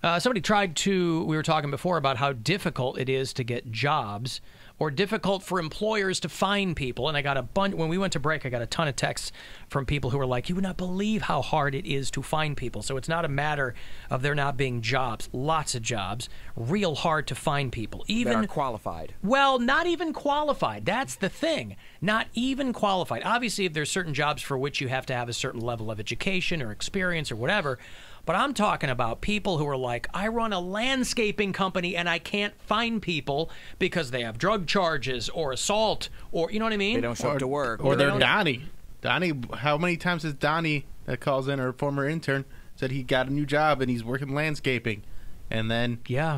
Somebody we were talking before about how difficult it is to get jobs or difficult for employers to find people. And I got a bunch, when we went to break, I got a ton of texts from people who were like, you would not believe how hard it is to find people. So it's not a matter of there not being jobs. Lots of jobs. Real hard to find people. Even that are qualified. Well, not even qualified. That's the thing. Not even qualified. Obviously, if there's certain jobs for which you have to have a certain level of education or experience or whatever. But I'm talking about people who are like, I run a landscaping company and I can't find people because they have drug charges or assault or, you know what I mean? They don't show up to work. Or they're Donnie. Donnie, how many times has Donnie, that calls in, our former intern, said he got a new job and he's working landscaping. And then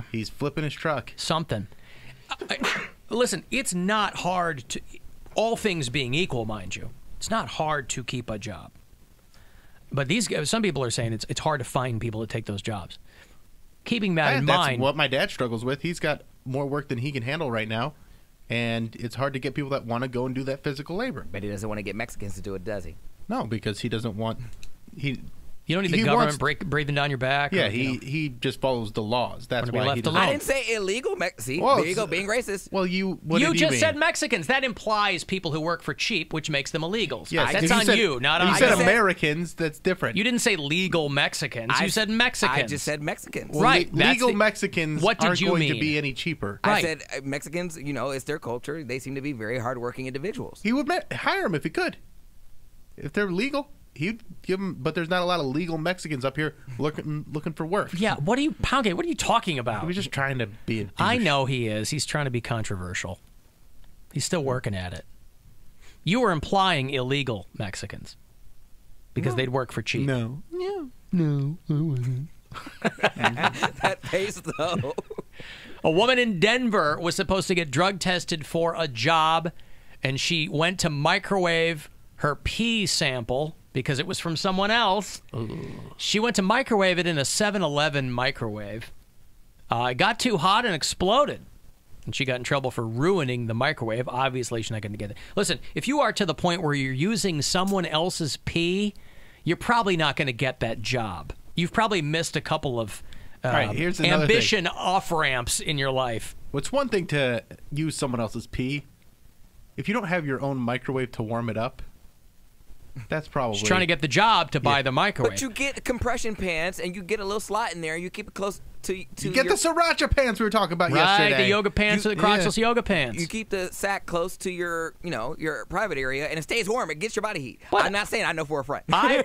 he's flipping his truck. Something. Listen, it's not hard to, all things being equal, mind you, it's not hard to keep a job. But some people are saying it's hard to find people to take those jobs. Keeping that in mind. That's what my dad struggles with. He's got more work than he can handle right now. And it's hard to get people that want to go and do that physical labor. But he doesn't want to get Mexicans to do it, does he? No, because he doesn't want... You don't need the government breathing down your back. Yeah, he just follows the laws. That's why he doesn't. I didn't say illegal. See, there you go, being racist. Well, you just said Mexicans. That implies people who work for cheap, which makes them illegals. Yes, that's on you, not on me. You said Americans. That's different. You didn't say legal Mexicans. You said Mexicans. I just said Mexicans. Well, right. Legal Mexicans aren't going to be any cheaper. I said Mexicans, it's their culture. They seem to be very hardworking individuals. He would hire them if he could. If they're legal. He'd give them, but there's not a lot of legal Mexicans up here looking for work. Yeah, what are you talking about? He was just trying to be a douche. I know he is. He's trying to be controversial. He's still working at it. You were implying illegal Mexicans because they'd work for cheap. No. Yeah. No, I wasn't. That pays, though. A woman in Denver was supposed to get drug tested for a job, and she went to microwave her pee sample because it was from someone else. Ooh. She went to microwave it in a 7-Eleven microwave. It got too hot and exploded. And she got in trouble for ruining the microwave. Obviously, she's not going to get it. Listen, if you are to the point where you're using someone else's pee, you're probably not going to get that job. You've probably missed a couple of here's ambition off-ramps in your life. It's one thing to use someone else's pee. If you don't have your own microwave to warm it up, that's probably... She's trying to get the job to buy the microwave. But you get compression pants, and you get a little slot in there, and you keep it close to you get the sriracha pants we were talking about yesterday. Right, the yoga pants or the crotchless yoga pants. You keep the sack close to your, your private area, and it stays warm. It gets your body heat. What? I'm not saying I know for a friend. I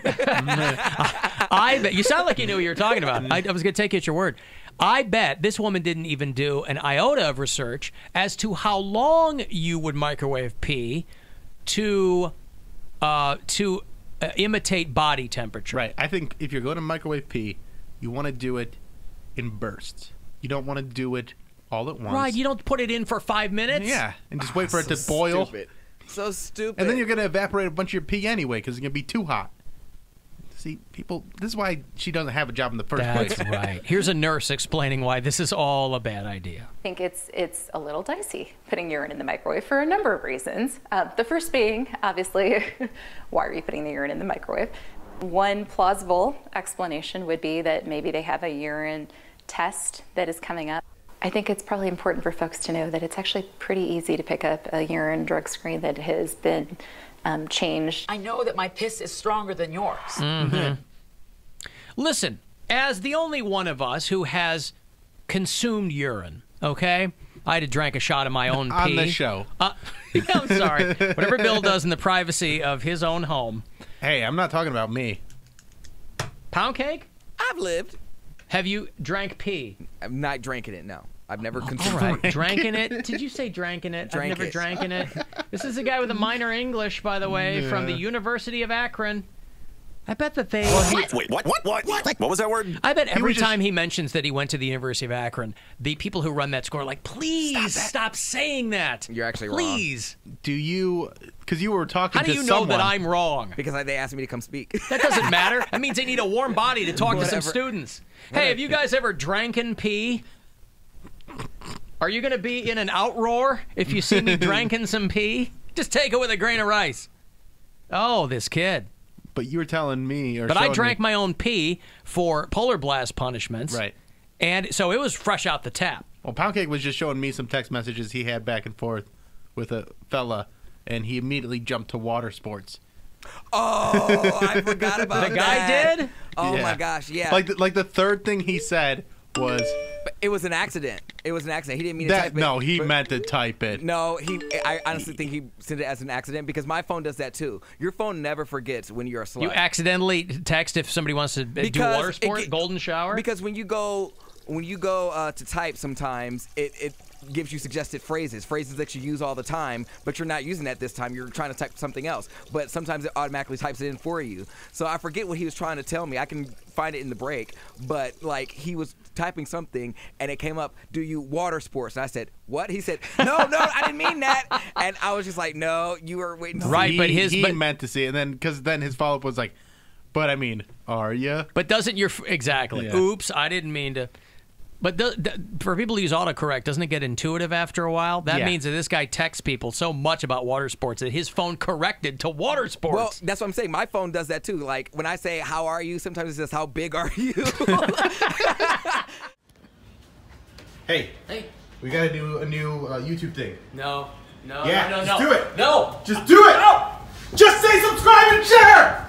bet. You sound like you knew what you were talking about. I was going to take you at your word. I bet this woman didn't even do an iota of research as to how long you would microwave pee to imitate body temperature. Right. I think if you're going to microwave pee, you want to do it in bursts. You don't want to do it all at once. Right. You don't put it in for 5 minutes. Yeah, and just wait for it to boil. Stupid. So stupid. And then you're going to evaporate a bunch of your pee anyway because it's going to be too hot. See, people, this is why she doesn't have a job in the first place. That's right. Here's a nurse explaining why this is all a bad idea. I think it's a little dicey putting urine in the microwave for a number of reasons. The first being, obviously, why are you putting the urine in the microwave? One plausible explanation would be that maybe they have a urine test that is coming up. I think it's probably important for folks to know that it's actually pretty easy to pick up a urine drug screen that has been changed. I know that my piss is stronger than yours. Mm-hmm. Listen, as the only one of us who has consumed urine, okay? I had to drink a shot of my own pee. On the show. Yeah, I'm sorry. Whatever Bill does in the privacy of his own home. Hey, I'm not talking about me. Pound cake? I've lived. Have you drank pee? I'm not drinking it, no. I've never consumed All right, dranking it. Did you say dranking it? Drank I've never it. dranken it. This is a guy with a minor English, by the way, from the University of Akron. I bet that they... Wait, what? What was that word? I bet every time he mentions that he went to the University of Akron, the people who run that school are like, please stop saying that. You're actually wrong. Please. Do you... Because you were talking to someone... How do you know that I'm wrong? Because they asked me to come speak. That doesn't matter. That means they need a warm body to talk to some students. Hey, have you guys ever dranken pee? Are you going to be in an outroar if you see me drinking some pee? Just take it with a grain of rice. Oh, this kid. But you were telling me... But I drank my own pee for polar blast punishments. Right. And so it was fresh out the tap. Well, Pound Cake was just showing me some text messages he had back and forth with a fella, and he immediately jumped to water sports. Oh, I forgot about that. The guy did? Oh Yeah. my gosh, yeah. Like the third thing he said was But it was an accident. It was an accident. He didn't mean to type that. it. No, he but- meant to type it. No, I honestly think he sent it as an accident because my phone does that too. Your phone never forgets when you're a slut. You accidentally text if somebody wants to do Because water it sport, get- golden shower? Because when you go to type, sometimes it gives you suggested phrases that you use all the time, but you're not using that this time. You're trying to type something else, but sometimes it automatically types it in for you. So I forget what he was trying to tell me. I can find it in the break, but like he was typing something and it came up, do you water sports? And I said, what? He said, no, I didn't mean that. And I was just like, no, you were waiting. Right, but he meant to see it, and then because then his follow up was like, but I mean, are you? But doesn't your exactly? Yeah. Oops, I didn't mean to. But for people who use autocorrect, doesn't it get intuitive after a while? That Yeah. means that this guy texts people so much about water sports that his phone corrected to water sports. Well, that's what I'm saying. My phone does that too. Like when I say, how are you? Sometimes it says, how big are you? Hey, hey, we gotta do a new YouTube thing. no, Yeah, no, just do it. No, Just do it. no. Just say subscribe and share.